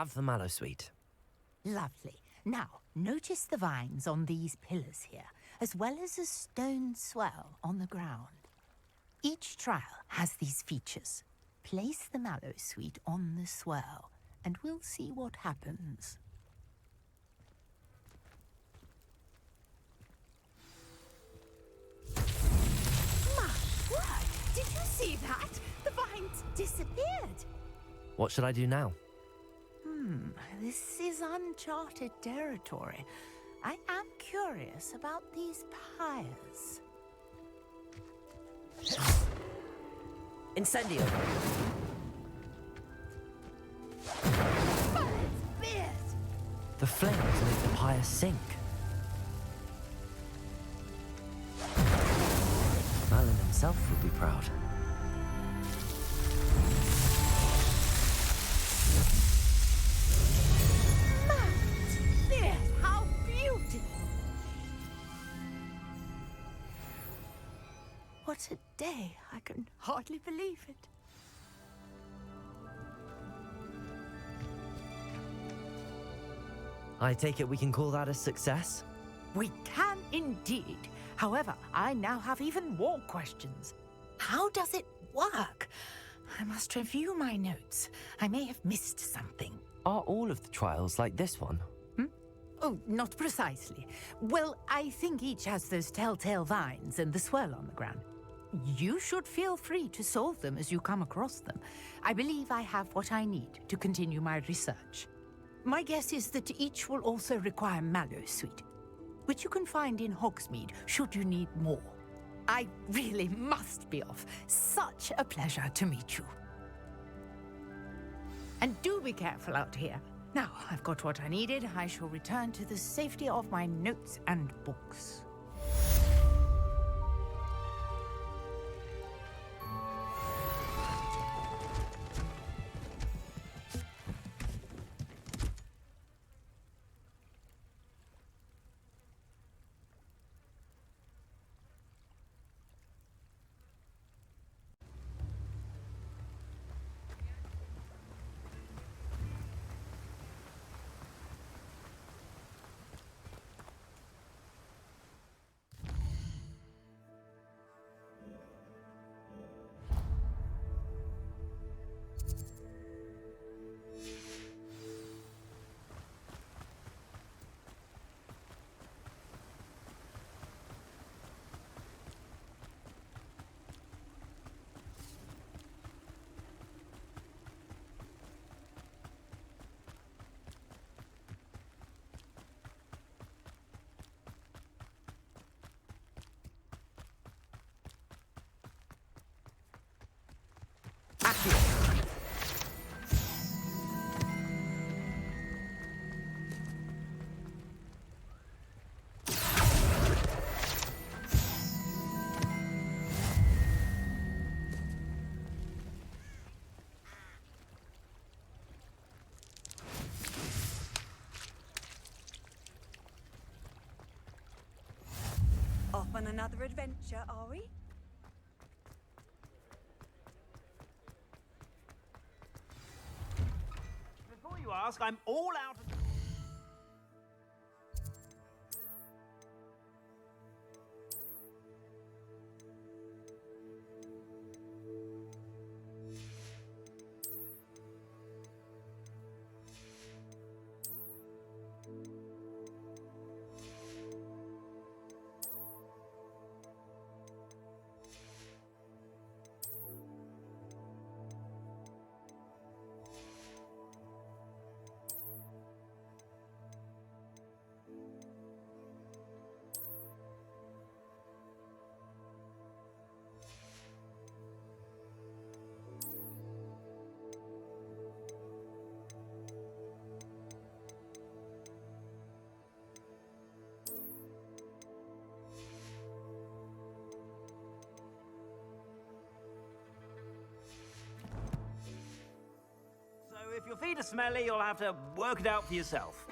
have the mallow sweet. Lovely. Now, notice the vines on these pillars here, as well as a stone swell on the ground. Each trial has these features. Place the mallow sweet on the swell, and we'll see what happens. My word! Did you see that? The vines disappeared. What should I do now? This is uncharted territory. I am curious about these pyres. Incendio! Birds! Bears! The flames make the pyre sink. Merlin himself would be proud. How beautiful! What a day! I can hardly believe it. I take it we can call that a success? We can indeed. However, I now have even more questions. How does it work? I must review my notes. I may have missed something. Are all of the trials like this one? Oh, not precisely. Well, I think each has those telltale vines and the swirl on the ground. You should feel free to solve them as you come across them. I believe I have what I need to continue my research. My guess is that each will also require mallow sweet, which you can find in Hogsmeade should you need more. I really must be off. Such a pleasure to meet you. And do be careful out here. Now, I've got what I needed. I shall return to the safety of my notes and books. Off on another adventure, are we? Before you ask, I'm all out of... If your feet are smelly, you'll have to work it out for yourself.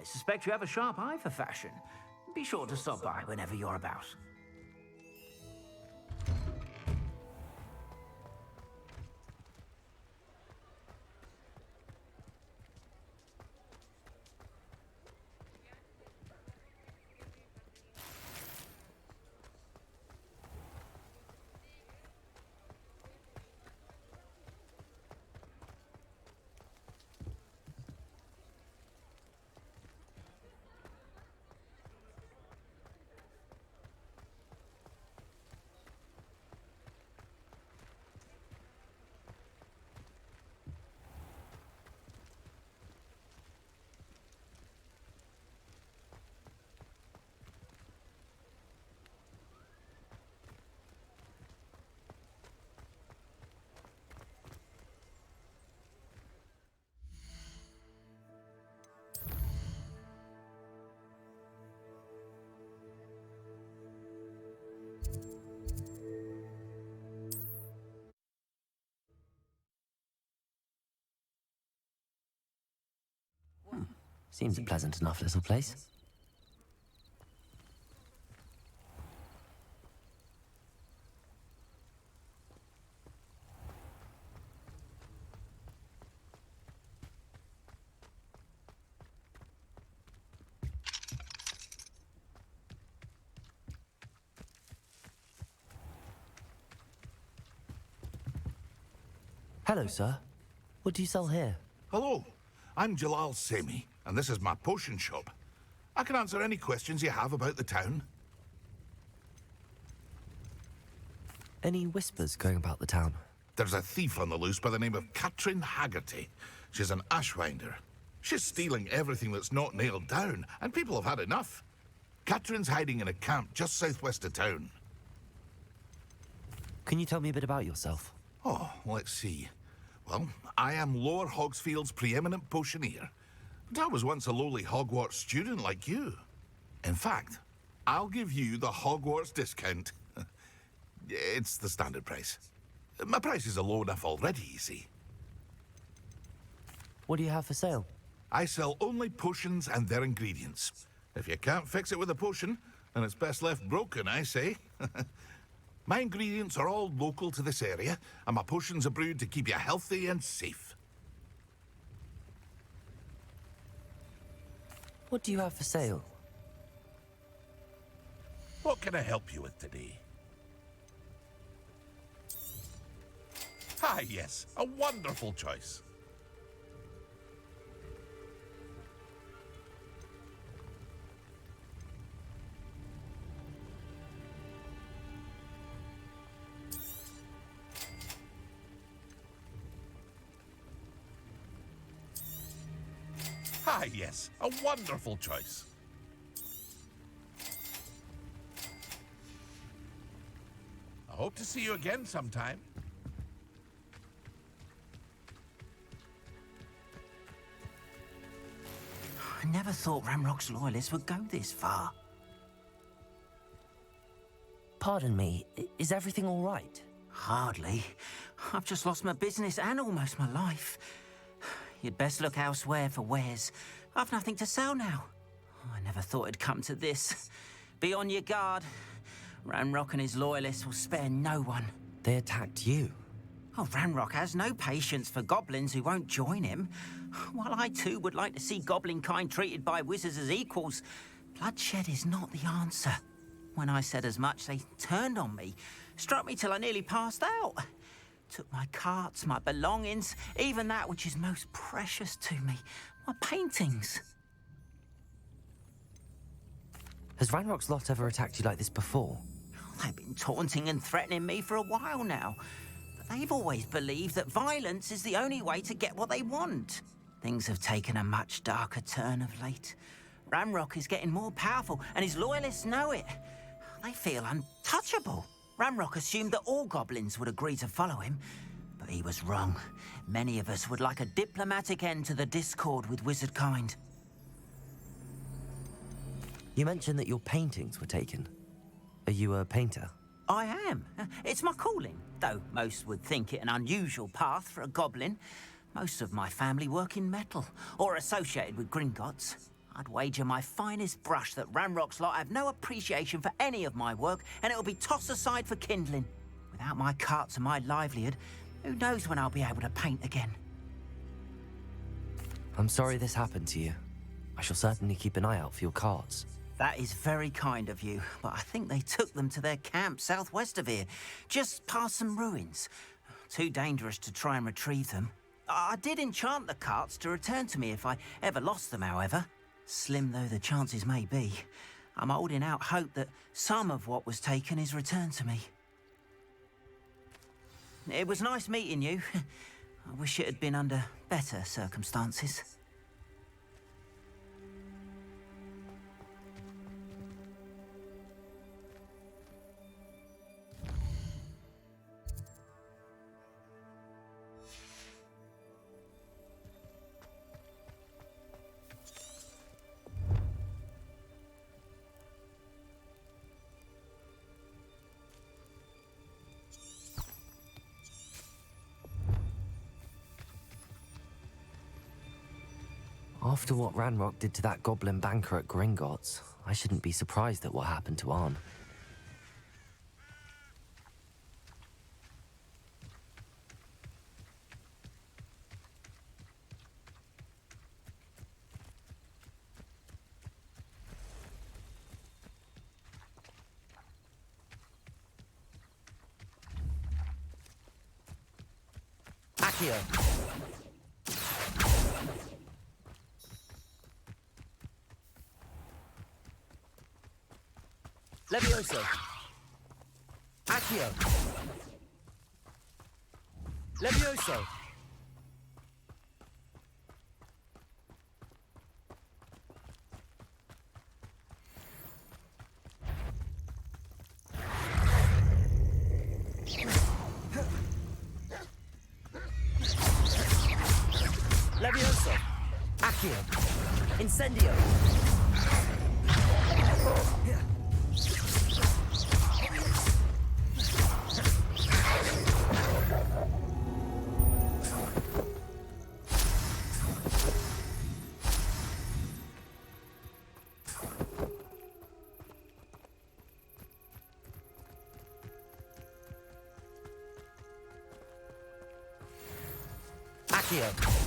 I suspect you have a sharp eye for fashion. Be sure to stop by whenever you're about. Seems a pleasant enough little place. Hello, sir. What do you sell here? Hello, I'm Jalal Semi, and this is my potion shop. I can answer any questions you have about the town. Any whispers going about the town? There's a thief on the loose by the name of Katrin Haggerty. She's an ashwinder. She's stealing everything that's not nailed down, and people have had enough. Katrin's hiding in a camp just southwest of town. Can you tell me a bit about yourself? Oh, let's see. Well, I am Lower Hogsfield's preeminent potioneer. But I was once a lowly Hogwarts student like you. In fact, I'll give you the Hogwarts discount. It's the standard price. My prices are low enough already, you see. What do you have for sale? I sell only potions and their ingredients. If you can't fix it with a potion, then it's best left broken, I say. My ingredients are all local to this area, and my potions are brewed to keep you healthy and safe. What do you have for sale? What can I help you with today? Ah, yes, a wonderful choice. Ah, yes, a wonderful choice. I hope to see you again sometime. I never thought Ramrock's loyalists would go this far. Pardon me, is everything all right? Hardly. I've just lost my business and almost my life. You'd best look elsewhere for wares. I've nothing to sell now. I never thought it'd come to this. Be on your guard. Ranrock and his loyalists will spare no one. They attacked you. Oh, Ranrock has no patience for goblins who won't join him. While I too would like to see goblin kind treated by wizards as equals, bloodshed is not the answer. When I said as much, they turned on me, struck me till I nearly passed out. Took my carts, my belongings, even that which is most precious to me, my paintings. Has Ranrock's lot ever attacked you like this before? They've been taunting and threatening me for a while now. But they've always believed that violence is the only way to get what they want. Things have taken a much darker turn of late. Ranrock is getting more powerful, and his loyalists know it. They feel untouchable. Ranrock assumed that all goblins would agree to follow him, but he was wrong. Many of us would like a diplomatic end to the discord with wizard kind. You mentioned that your paintings were taken. Are you a painter? I am. It's my calling, though most would think it an unusual path for a goblin. Most of my family work in metal, or associated with Gringotts. I'd wager my finest brush that Ranrock's lot have no appreciation for any of my work, and it'll be tossed aside for kindling. Without my carts and my livelihood, who knows when I'll be able to paint again? I'm sorry this happened to you. I shall certainly keep an eye out for your carts. That is very kind of you, but I think they took them to their camp southwest of here, just past some ruins. Too dangerous to try and retrieve them. I did enchant the carts to return to me if I ever lost them, however. Slim though the chances may be, I'm holding out hope that some of what was taken is returned to me. It was nice meeting you. I wish it had been under better circumstances. After what Ranrock did to that goblin banker at Gringotts, I shouldn't be surprised at what happened to Arn. Accio! Levioso! Accio! Levioso! Levioso! Accio! Incendio! Accio!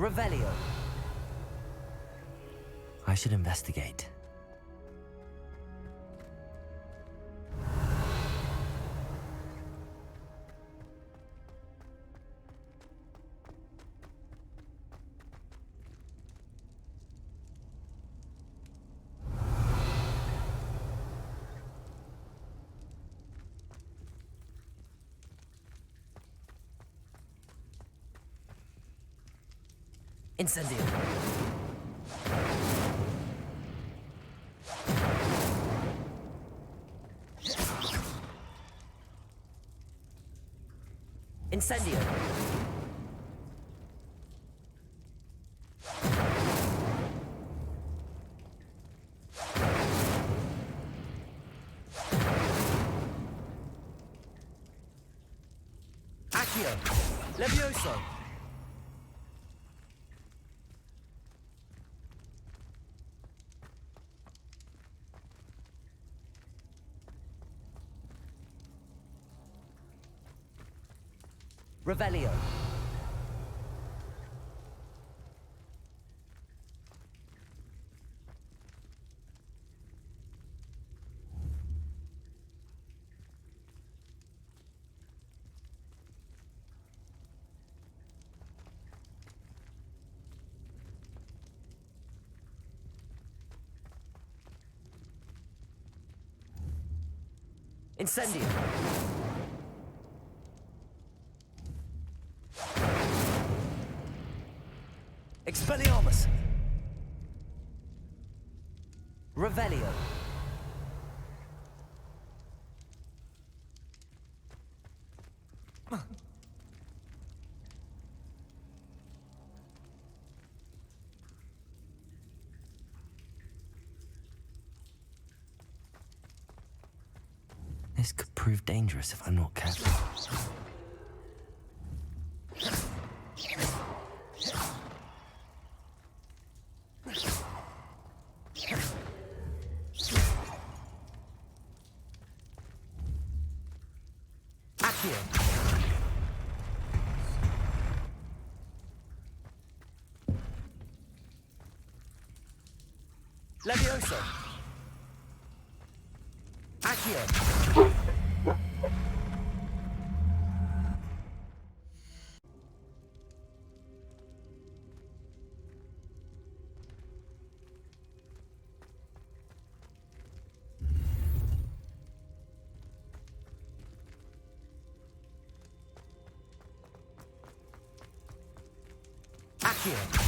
Revelio. I should investigate. Incendio. Incendio. Accio. Levioso. Revelio. Incendio. Expelliarmus! Revelio. This could prove dangerous if I'm not careful. Levioso. Accio. Accio.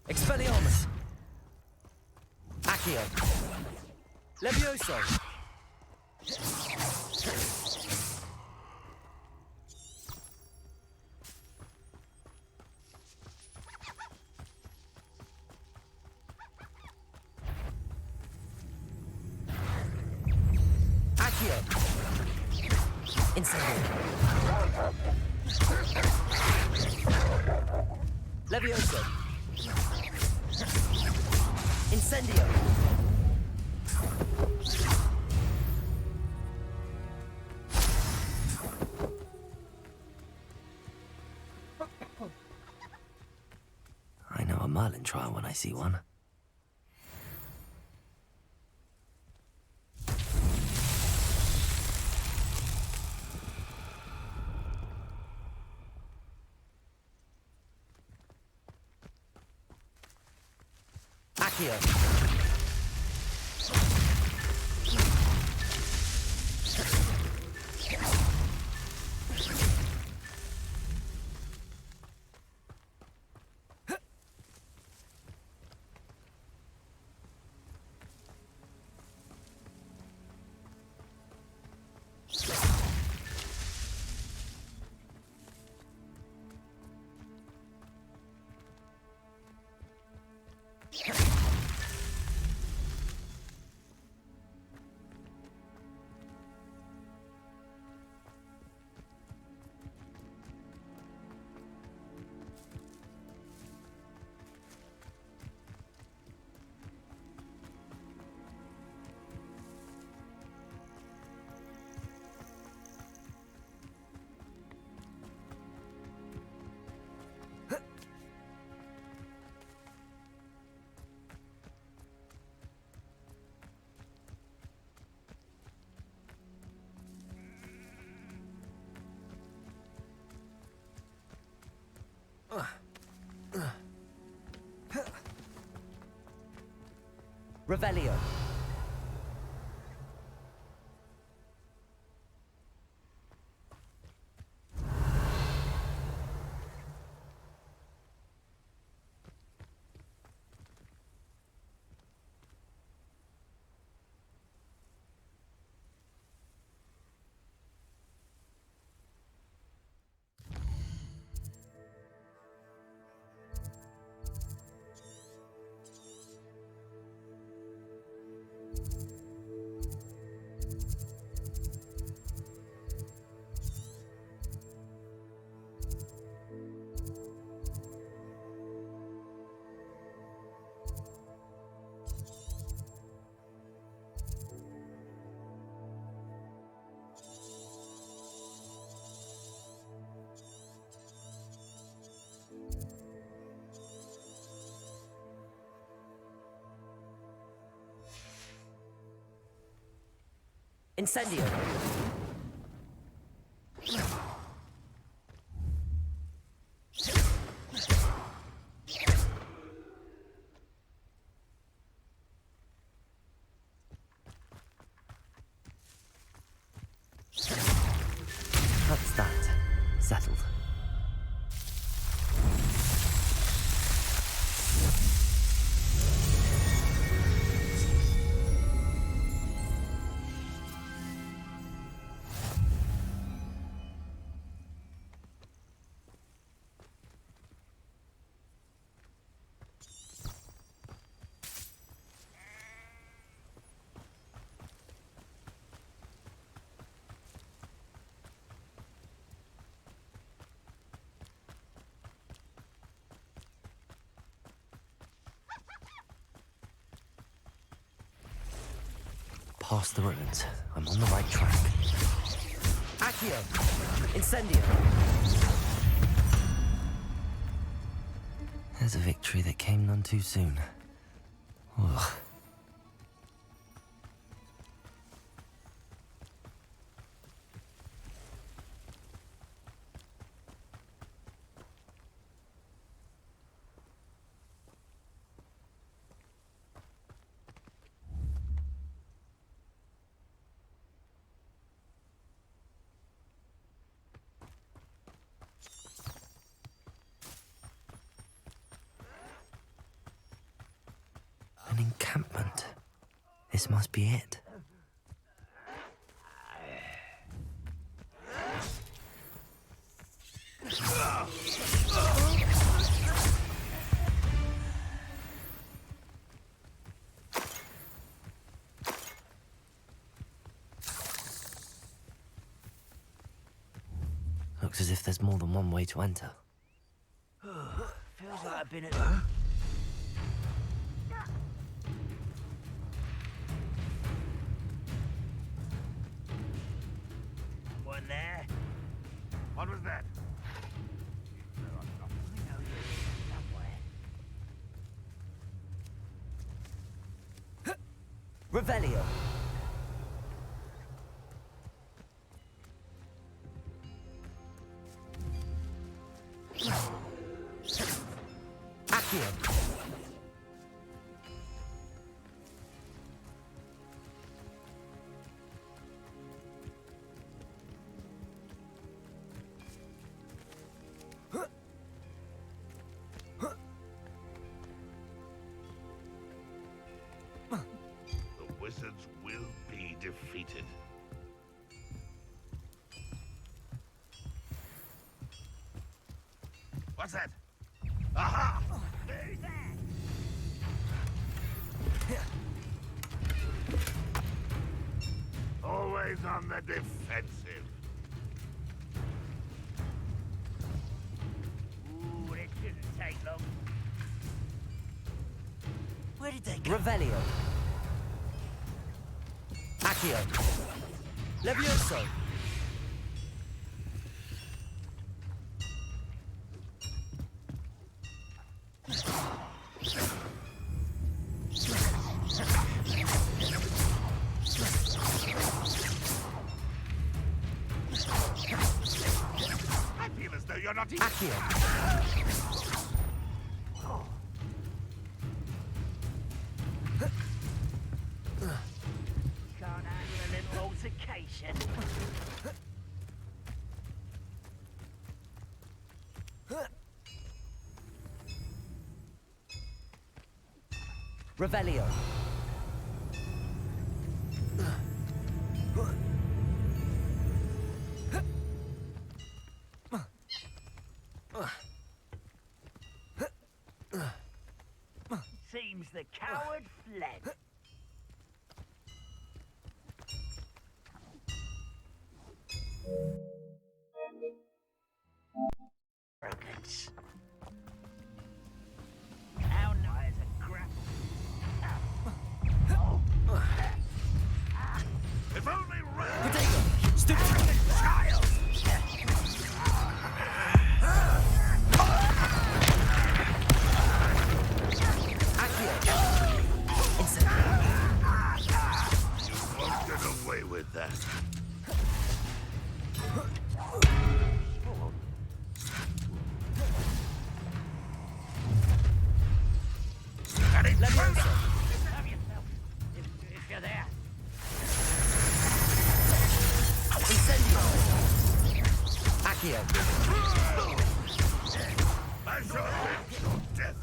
Expelliarmus. Accio. Levioso. Accio. Incendio. Levioso. Incendio. I know a Merlin trial when I see one. Accio. Revelio. Incendio. That's that. Settled. Past the ruins. I'm on the right track. Accio. Incendio. There's a victory that came none too soon. Ugh. An encampment. This must be it. Looks as if there's more than one way to enter. Feels like I've been at... One there. What was that? I know you're somewhere. Revelio. Accio. The wizards will be defeated. What's that? Aha! Who's that? Always on the defensive. Ooh, it shouldn't take long. Where did they go? Revelio. Accio. Levioso. I feel as though you're not even... Accio. Can't handle a little altercation. Revelio. Seems the coward fled. Arrogance. How nice a grapple. If only Potato. Stupid child. Accio. Incendio. Leviosa! Have yourself, if you're there. Incendio! Accio! I shall avenge your death.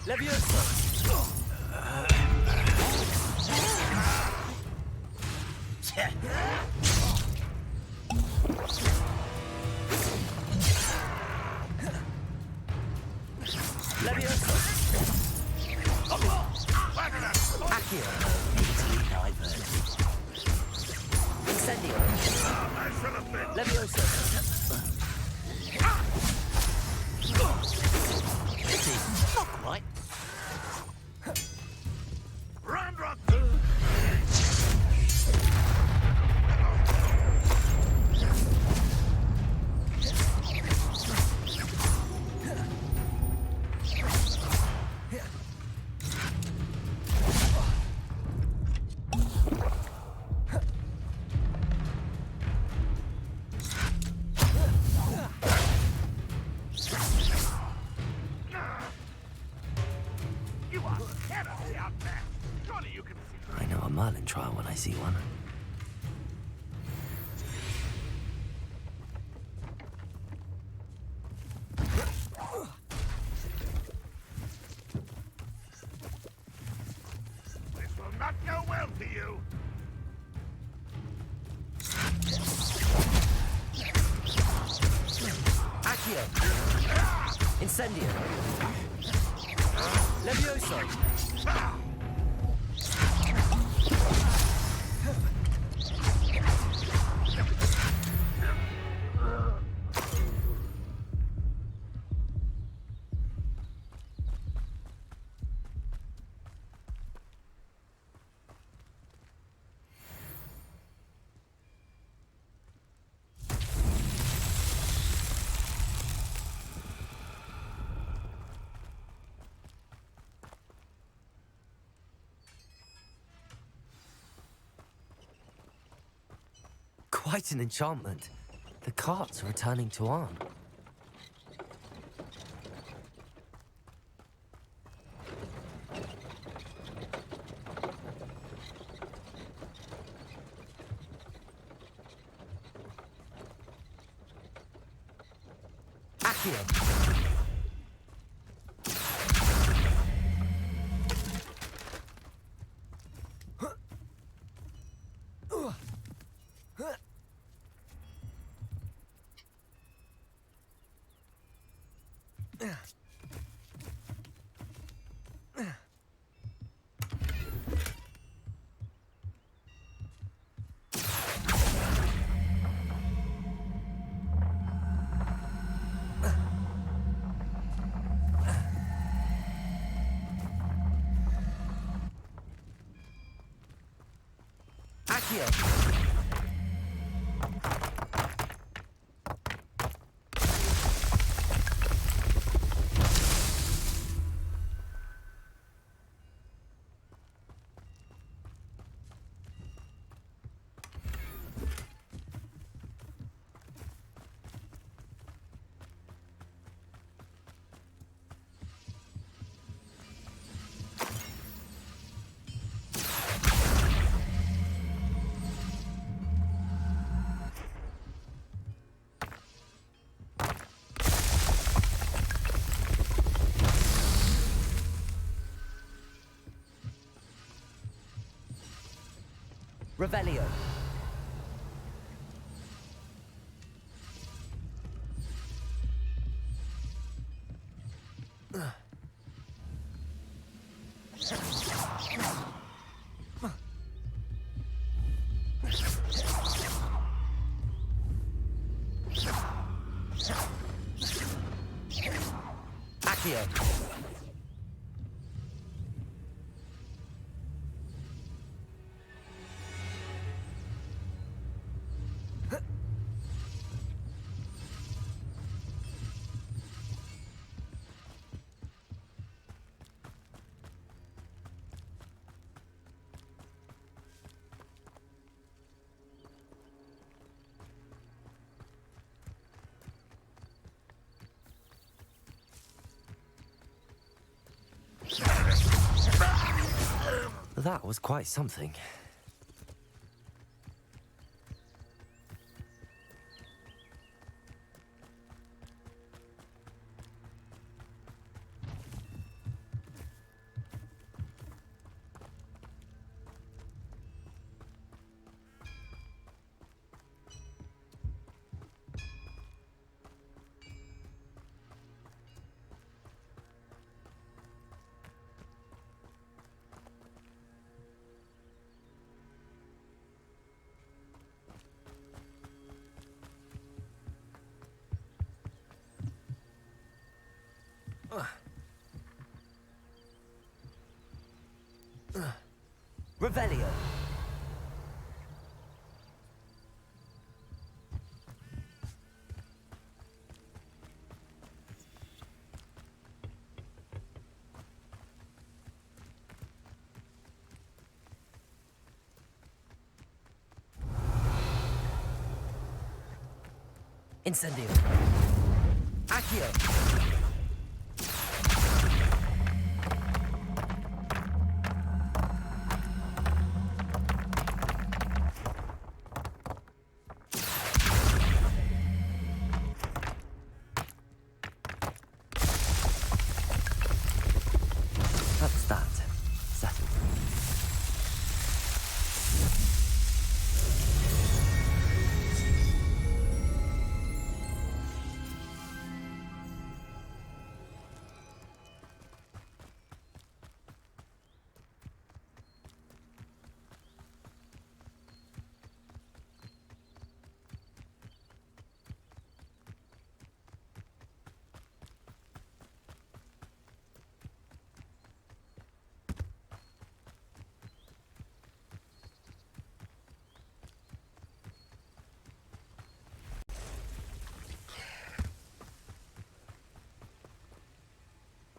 Leviosa! Leviosa! Accio! Incendio! I shall avenge. Leviosa! Not right. Ranrock. You are terribly out there. Surely you can see. I know a Merlin trial when I see one. This will not go well for you. Accio! Incendio! Levioso! Quite an enchantment. The carts are returning to Arn. Accio! Accio! Revelio. Accio. That was quite something. Revelio. Incendio. Accio. That's that. Settled.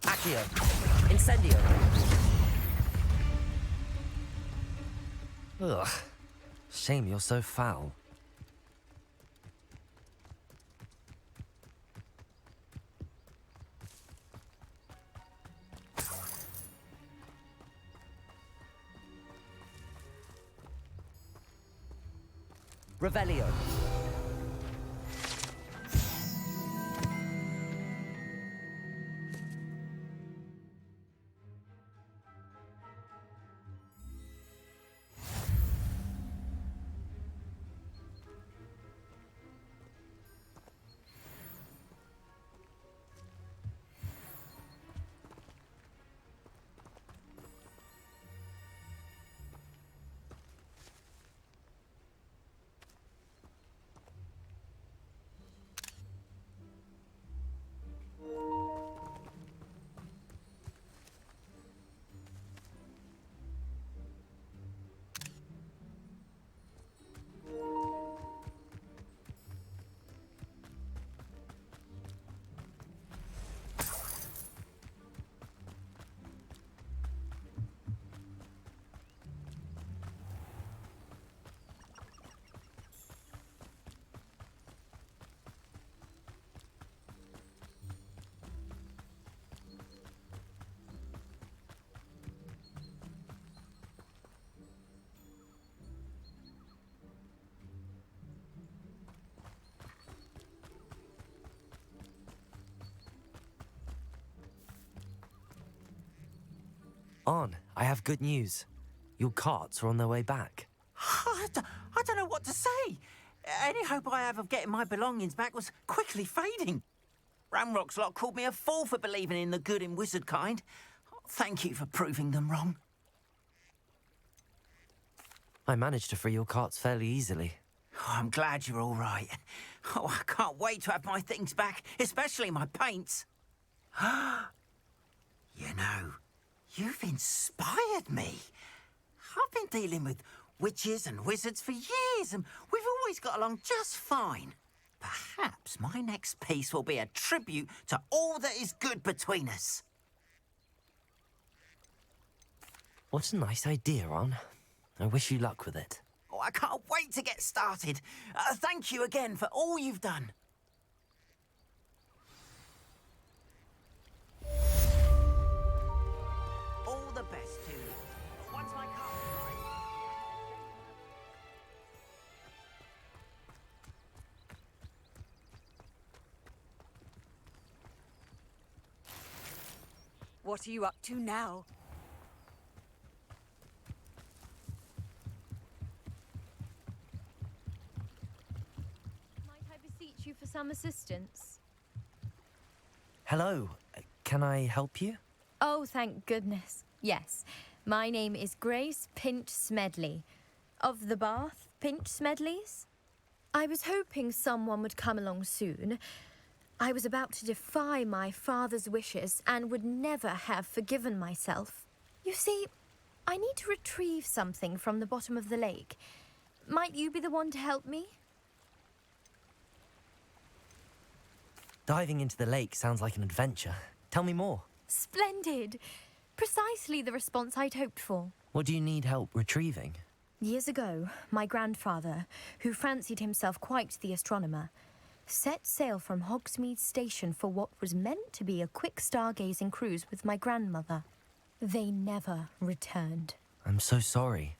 Accio. Incendio. Ugh. Shame you're so foul. Revelio. On, I have good news. Your carts are on their way back. I don't know what to say. Any hope I have of getting my belongings back was quickly fading. Ramrock's lot called me a fool for believing in the good in wizard kind. Thank you for proving them wrong. I managed to free your carts fairly easily. Oh, I'm glad you're all right. Oh, I can't wait to have my things back, especially my paints. You know, you've inspired me. I've been dealing with witches and wizards for years, and we've always got along just fine. Perhaps my next piece will be a tribute to all that is good between us. What a nice idea, On. I wish you luck with it. Oh, I can't wait to get started. Thank you again for all you've done. All the best to you. Once my What are you up to now? Might I beseech you for some assistance? Hello, can I help you? Oh, thank goodness. Yes, my name is Grace Pinch Smedley, of the Bath Pinch Smedleys. I was hoping someone would come along soon. I was about to defy my father's wishes and would never have forgiven myself. You see, I need to retrieve something from the bottom of the lake. Might you be the one to help me? Diving into the lake sounds like an adventure. Tell me more. Splendid! Precisely the response I'd hoped for. What do you need help retrieving? Years ago, my grandfather, who fancied himself quite the astronomer, set sail from Hogsmeade Station for what was meant to be a quick stargazing cruise with my grandmother. They never returned. I'm so sorry.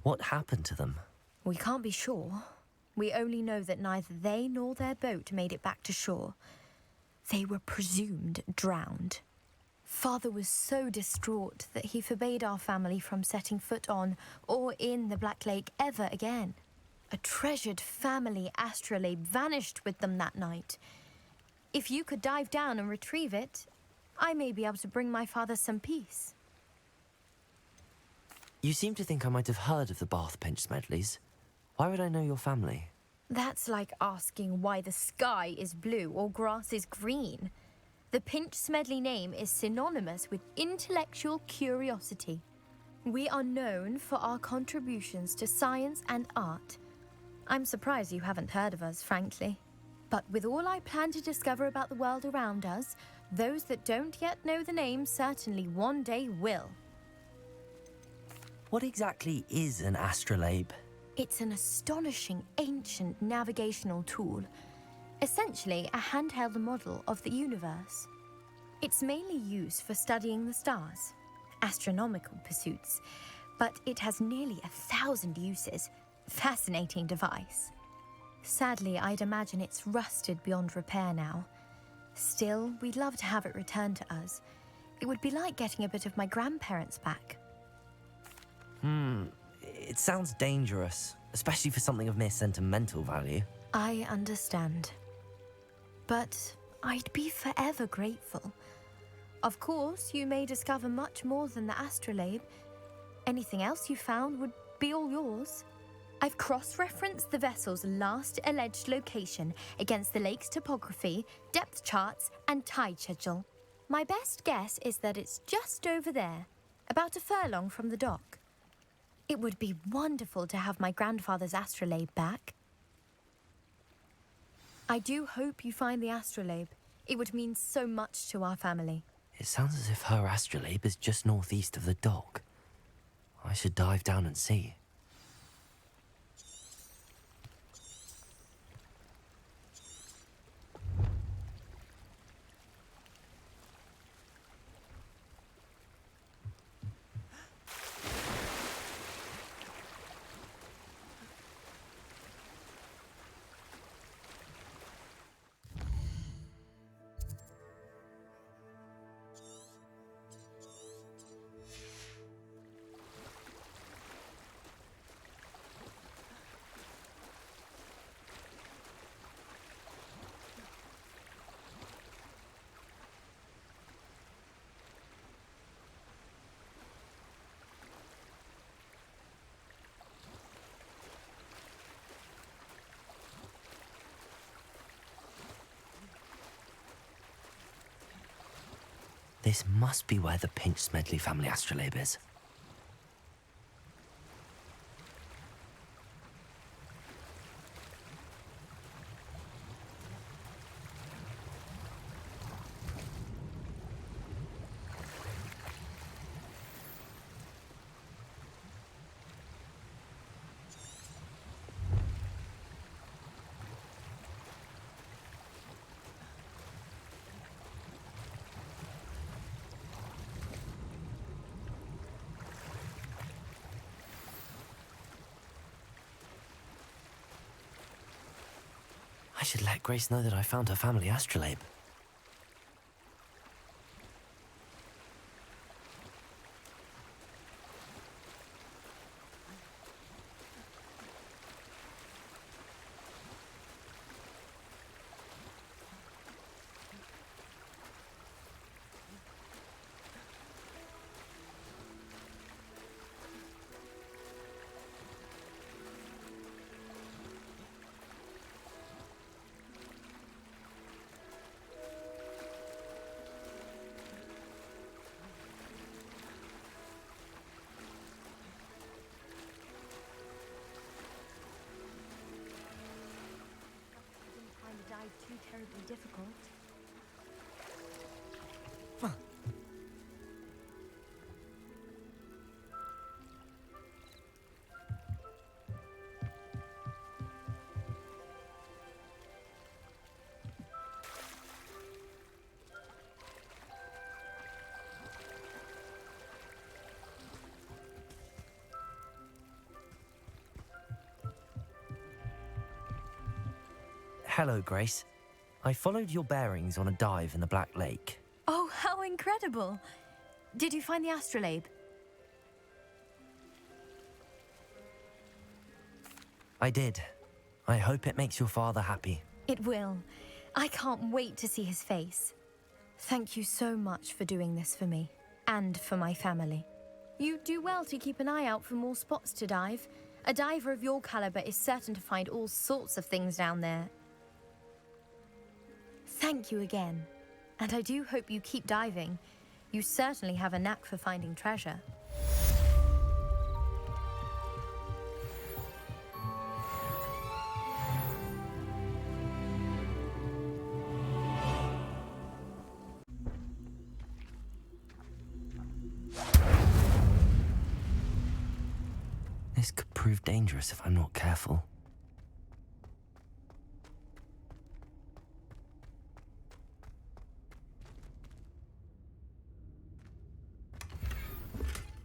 What happened to them? We can't be sure. We only know that neither they nor their boat made it back to shore. They were presumed drowned. Father was so distraught that he forbade our family from setting foot on or in the Black Lake ever again. A treasured family astrolabe vanished with them that night. If you could dive down and retrieve it, I may be able to bring my father some peace. You seem to think I might have heard of the Bath Pinch Smedleys. Why would I know your family? That's like asking why the sky is blue or grass is green. The Pinch Smedley name is synonymous with intellectual curiosity. We are known for our contributions to science and art. I'm surprised you haven't heard of us, frankly. But with all I plan to discover about the world around us, those that don't yet know the name certainly one day will. What exactly is an astrolabe? It's an astonishing ancient navigational tool, essentially a handheld model of the universe. It's mainly used for studying the stars, astronomical pursuits, but it has nearly 1,000 uses. Fascinating device. Sadly, I'd imagine it's rusted beyond repair now. Still, we'd love to have it returned to us. It would be like getting a bit of my grandparents back. It sounds dangerous, especially for something of mere sentimental value. I understand. But I'd be forever grateful. Of course, you may discover much more than the astrolabe. Anything else you found would be all yours. I've cross-referenced the vessel's last alleged location against the lake's topography, depth charts, and tide schedule. My best guess is that it's just over there, about a furlong from the dock. It would be wonderful to have my grandfather's astrolabe back. I do hope you find the astrolabe. It would mean so much to our family. It sounds as if her astrolabe is just northeast of the dock. I should dive down and see. This must be where the Pinch Smedley family astrolabe is. I should let Grace know that I found her family astrolabe. terribly difficult. Hello, Grace. I followed your bearings on a dive in the Black Lake. Oh, how incredible! Did you find the astrolabe? I did. I hope it makes your father happy. It will. I can't wait to see his face. Thank you so much for doing this for me, and for my family. You do well to keep an eye out for more spots to dive. A diver of your caliber is certain to find all sorts of things down there. Thank you again. And I do hope you keep diving. You certainly have a knack for finding treasure. This could prove dangerous if I'm not careful.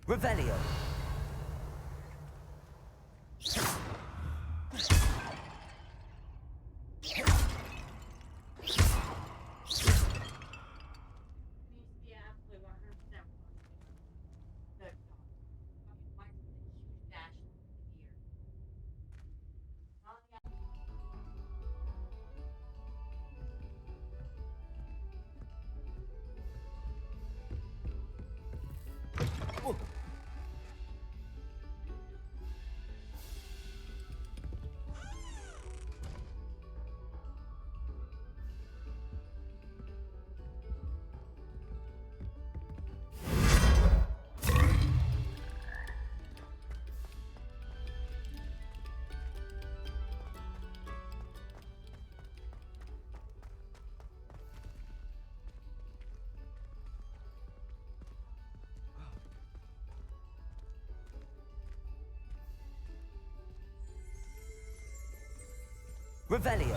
Revelio. Revelio.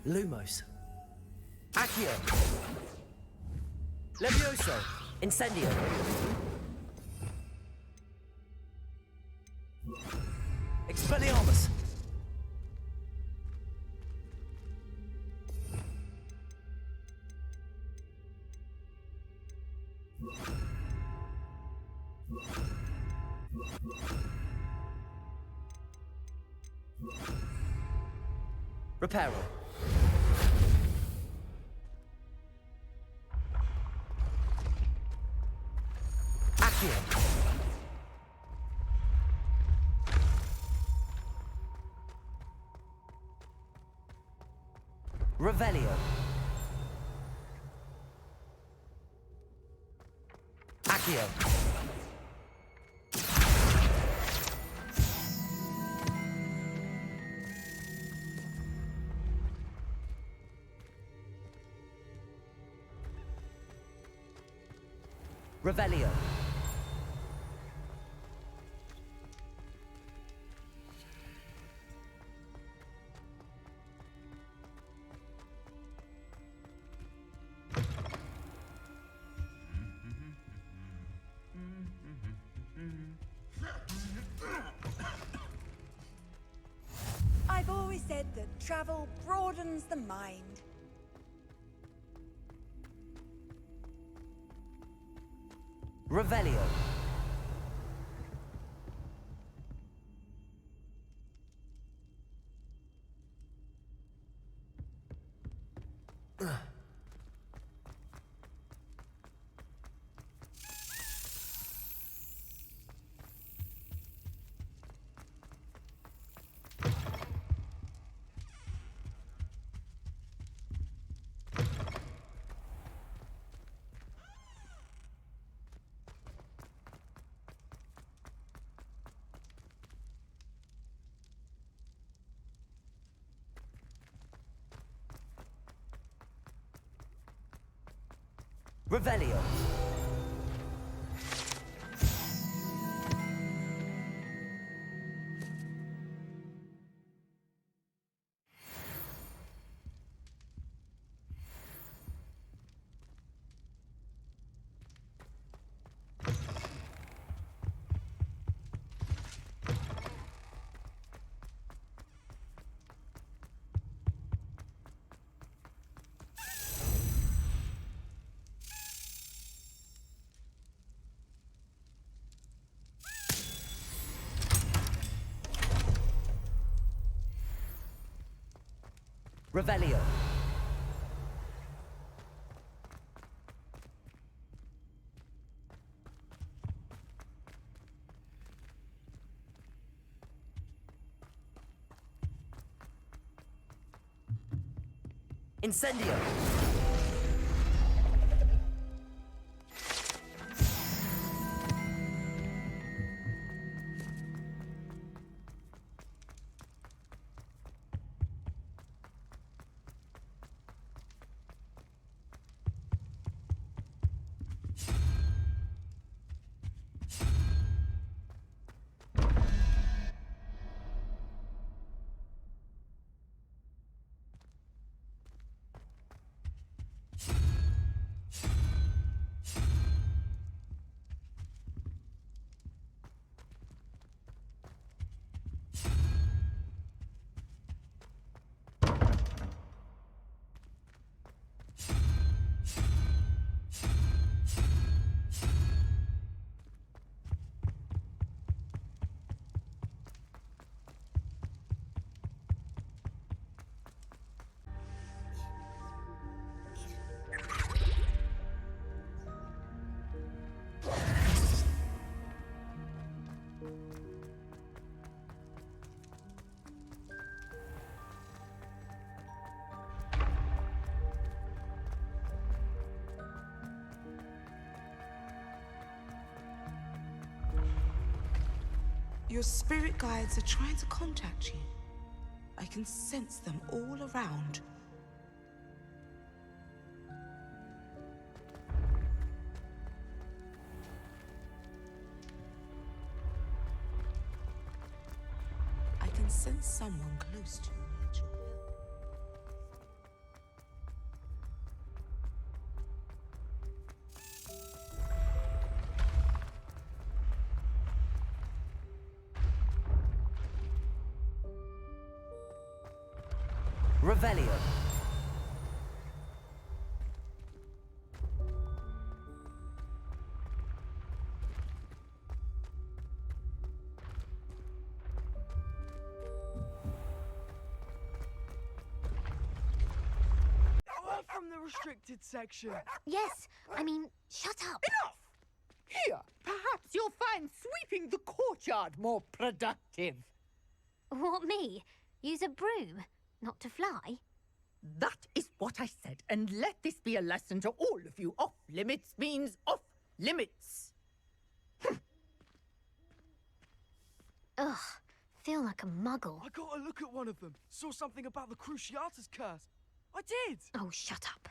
Lumos. Accio. Levioso. Incendio. Expelliarmus. Reparo. Accio. Revelio. Accio. Revelio. I've always said that travel broadens the mind. Revelio. Revelio. Revelio. Incendio. Your spirit guides are trying to contact you. I can sense them all around. I can sense someone close to you need your help. Revelio. Away from the restricted section. Yes, I mean, shut up. Enough! Here, perhaps you'll find sweeping the courtyard more productive. What, me? Use a broom, not to fly? That is what I said, and let this be a lesson to all of you. Off limits means off limits. Ugh, feel like a muggle. I got a look at one of them. Saw something about the Cruciatus curse. I did. Oh, shut up.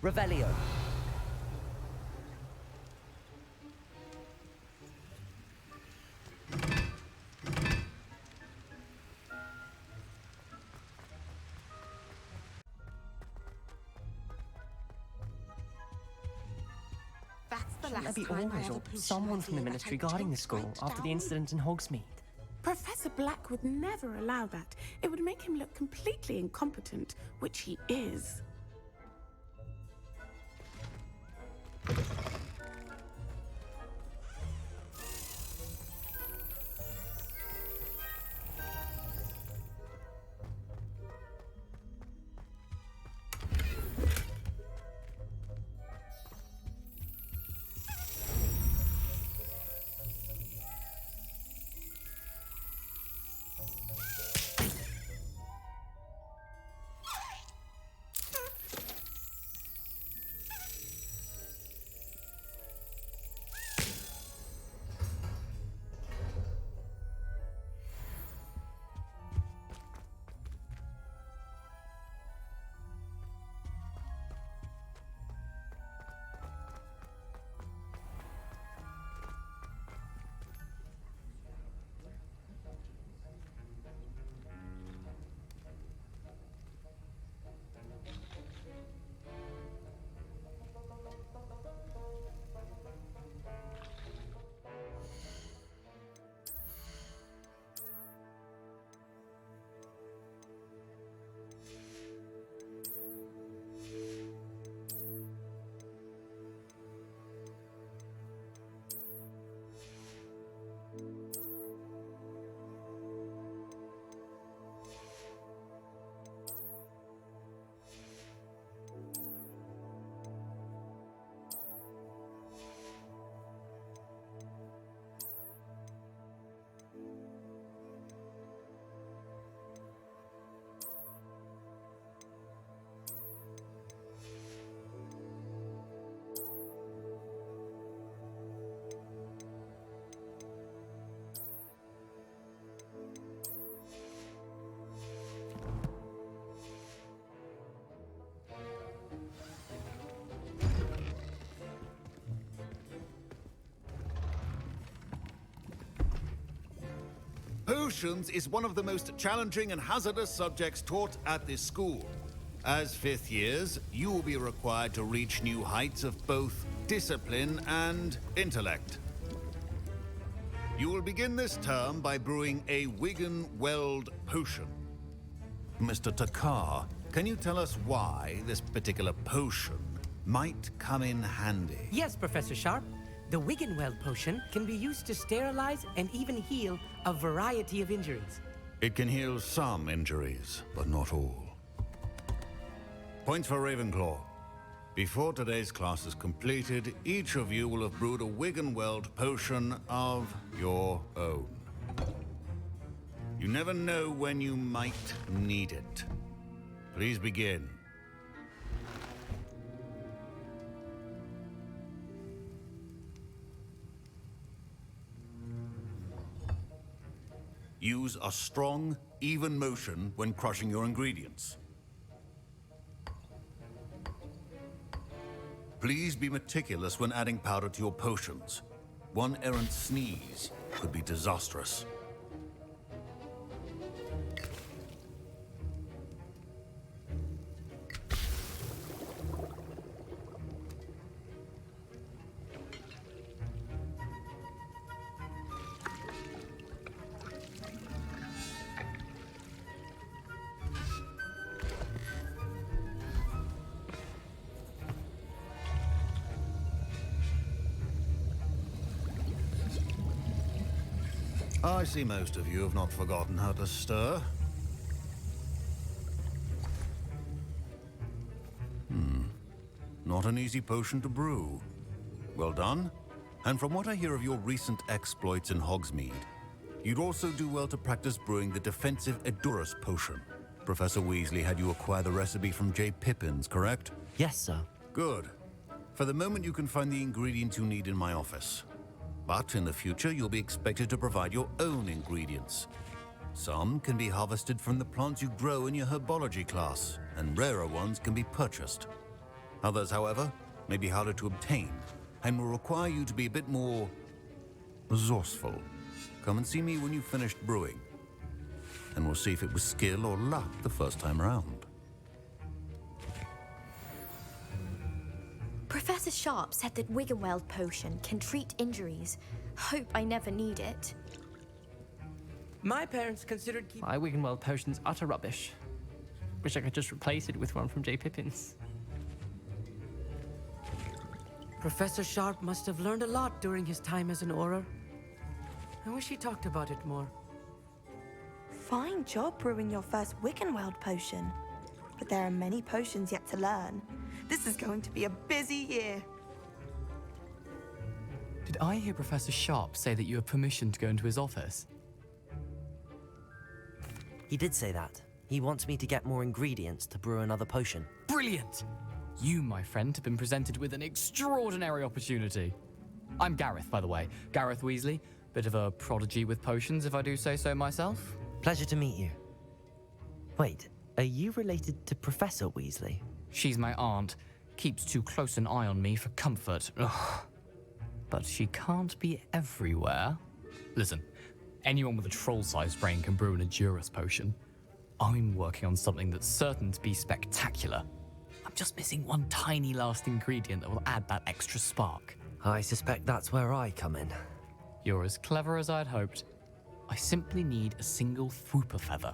Revelio. That's the Shouldn't there last be time I always had a or potion someone from the idea that Ministry I guarding the jotted school right after the down? incident in Hogsmeade? Professor Black would never allow that. It would make him look completely incompetent, which he is. Potions is one of the most challenging and hazardous subjects taught at this school. As fifth years, you will be required to reach new heights of both discipline and intellect. You will begin this term by brewing a Wigan-Weld potion. Mr. Takar, can you tell us why this particular potion might come in handy? Yes, Professor Sharp. The Wigan-Weld potion can be used to sterilize and even heal a variety of injuries. It can heal some injuries, but not all. Points for Ravenclaw. Before today's class is completed, each of you will have brewed a Wigan-Weld potion of your own. You never know when you might need it. Please begin. Use a strong, even motion when crushing your ingredients. Please be meticulous when adding powder to your potions. One errant sneeze could be disastrous. I see most of you have not forgotten how to stir. Not an easy potion to brew. Well done. And from what I hear of your recent exploits in Hogsmeade, you'd also do well to practice brewing the defensive Edurus potion. Professor Weasley had you acquire the recipe from J. Pippins, correct? Yes, sir. Good. For the moment, you can find the ingredients you need in my office. But in the future, you'll be expected to provide your own ingredients. Some can be harvested from the plants you grow in your herbology class, and rarer ones can be purchased. Others, however, may be harder to obtain, and will require you to be a bit more resourceful. Come and see me when you've finished brewing, and we'll see if it was skill or luck the first time around. Professor Sharp said that Wiggenweld potion can treat injuries. Hope I never need it. My parents considered keeping... My Wiggenweld potion's utter rubbish. Wish I could just replace it with one from J. Pippin's. Professor Sharp must have learned a lot during his time as an Auror. I wish he talked about it more. Fine job brewing your first Wiggenweld potion. But there are many potions yet to learn. This is going to be a busy year. Did I hear Professor Sharp say that you have permission to go into his office? He did say that. He wants me to get more ingredients to brew another potion. Brilliant! You, my friend, have been presented with an extraordinary opportunity. I'm Gareth, by the way. Gareth Weasley. Bit of a prodigy with potions, if I do say so myself. Pleasure to meet you. Wait, are you related to Professor Weasley? She's my aunt. Keeps too close an eye on me for comfort. Ugh. But she can't be everywhere. Listen, anyone with a troll-sized brain can brew an Edurus potion. I'm working on something that's certain to be spectacular. I'm just missing one tiny last ingredient that will add that extra spark. I suspect that's where I come in. You're as clever as I'd hoped. I simply need a single Thwooper feather.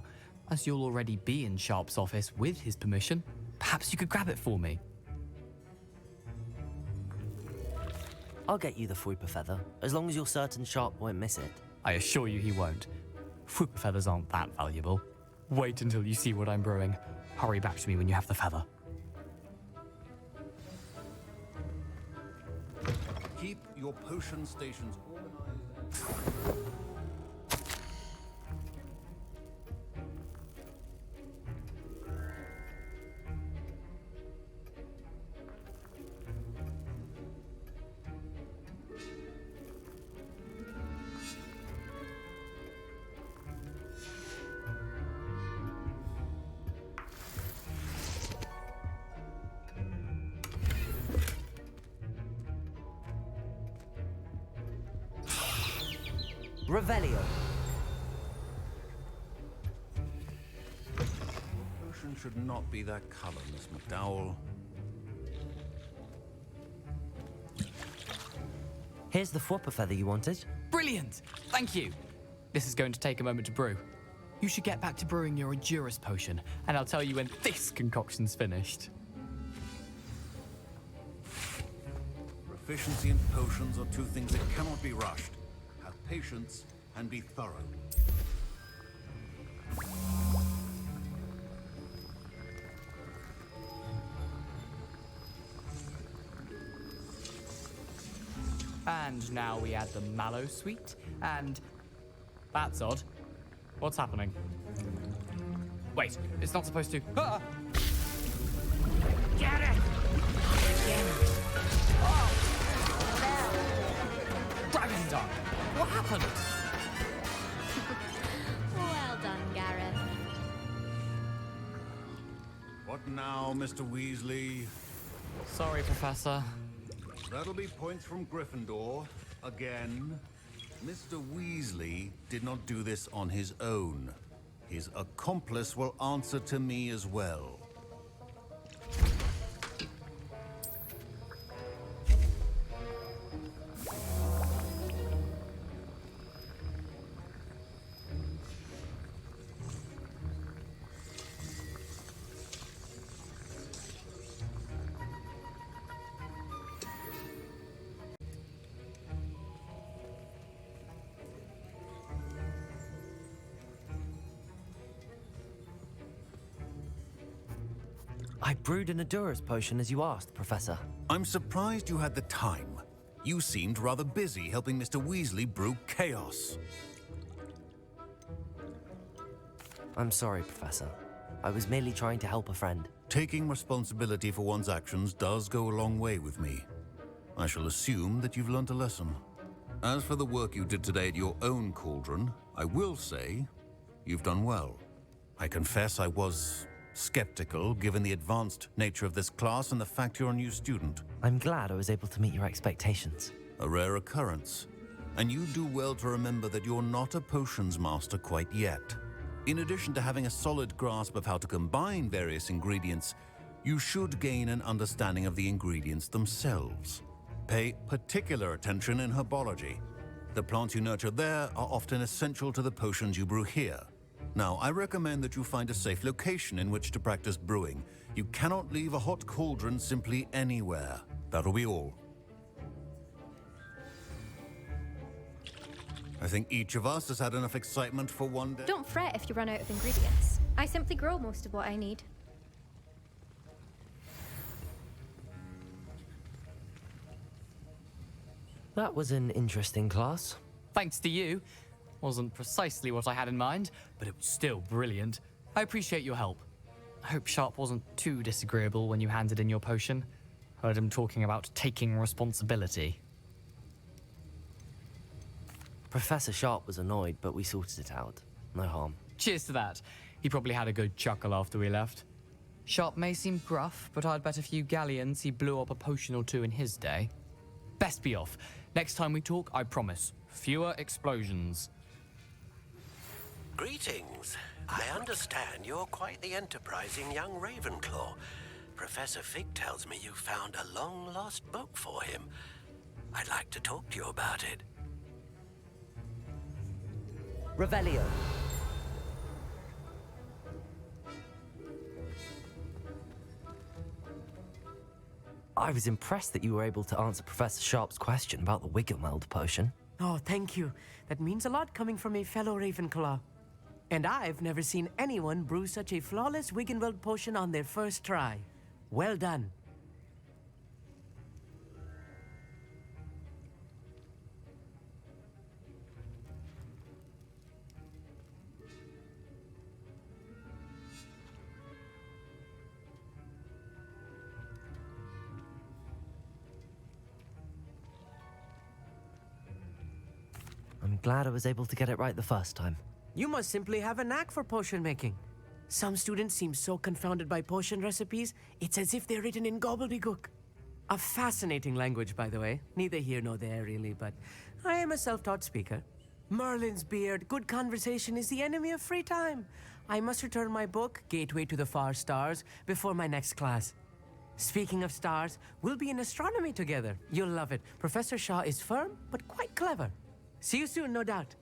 As you'll already be in Sharp's office with his permission, perhaps you could grab it for me. I'll get you the Thwooper feather, as long as you're certain Sharp won't miss it. I assure you he won't. Thwooper feathers aren't that valuable. Wait until you see what I'm brewing. Hurry back to me when you have the feather. Keep your potion stations organized. Revelio. Potion should not be that color, Miss McDowell. Here's the Thwooper feather you wanted. Brilliant! Thank you! This is going to take a moment to brew. You should get back to brewing your Edurus potion, and I'll tell you when this concoction's finished. Proficiency in potions are two things that cannot be rushed. Have patience and be thorough. And now we add the mallow sweet, and... That's odd. What's happening? Wait, it's not supposed to... Ah! Get it! Dragon Dunk! What happened? Well done, Gareth. What now, Mr. Weasley? Sorry, Professor. That'll be points from Gryffindor. Again. Mr. Weasley did not do this on his own. His accomplice will answer to me as well. I brewed an Edurus potion as you asked, Professor. I'm surprised you had the time. You seemed rather busy helping Mr. Weasley brew chaos. I'm sorry, Professor. I was merely trying to help a friend. Taking responsibility for one's actions does go a long way with me. I shall assume that you've learnt a lesson. As for the work you did today at your own cauldron, I will say you've done well. I confess I was skeptical given the advanced nature of this class and the fact you're a new student. I'm glad I was able to meet your expectations. A rare occurrence. And you do well to remember that you're not a potions master quite yet. In addition to having a solid grasp of how to combine various ingredients, you should gain an understanding of the ingredients themselves. Pay particular attention in herbology. The plants you nurture there are often essential to the potions you brew here. Now, I recommend that you find a safe location in which to practice brewing. You cannot leave a hot cauldron simply anywhere. That'll be all. I think each of us has had enough excitement for one day. Don't fret if you run out of ingredients. I simply grow most of what I need. That was an interesting class. Thanks to you. Wasn't precisely what I had in mind, but it was still brilliant. I appreciate your help. I hope Sharp wasn't too disagreeable when you handed in your potion. Heard him talking about taking responsibility. Professor Sharp was annoyed, but we sorted it out. No harm. Cheers to that. He probably had a good chuckle after we left. Sharp may seem gruff, but I'd bet a few galleons he blew up a potion or two in his day. Best be off. Next time we talk, I promise, fewer explosions. Greetings. I understand you're quite the enterprising young Ravenclaw. Professor Fig tells me you found a long-lost book for him. I'd like to talk to you about it. Revelio. I was impressed that you were able to answer Professor Sharp's question about the Wiggenweld potion. Oh, thank you. That means a lot coming from a fellow Ravenclaw. And I've never seen anyone brew such a flawless Wiggenweld potion on their first try. Well done. I'm glad I was able to get it right the first time. You must simply have a knack for potion making. Some students seem so confounded by potion recipes, it's as if they're written in gobbledygook. A fascinating language, by the way. Neither here nor there, really, but I am a self-taught speaker. Merlin's beard, good conversation is the enemy of free time. I must return my book, Gateway to the Far Stars, before my next class. Speaking of stars, we'll be in astronomy together. You'll love it. Professor Shaw is firm, but quite clever. See you soon, no doubt.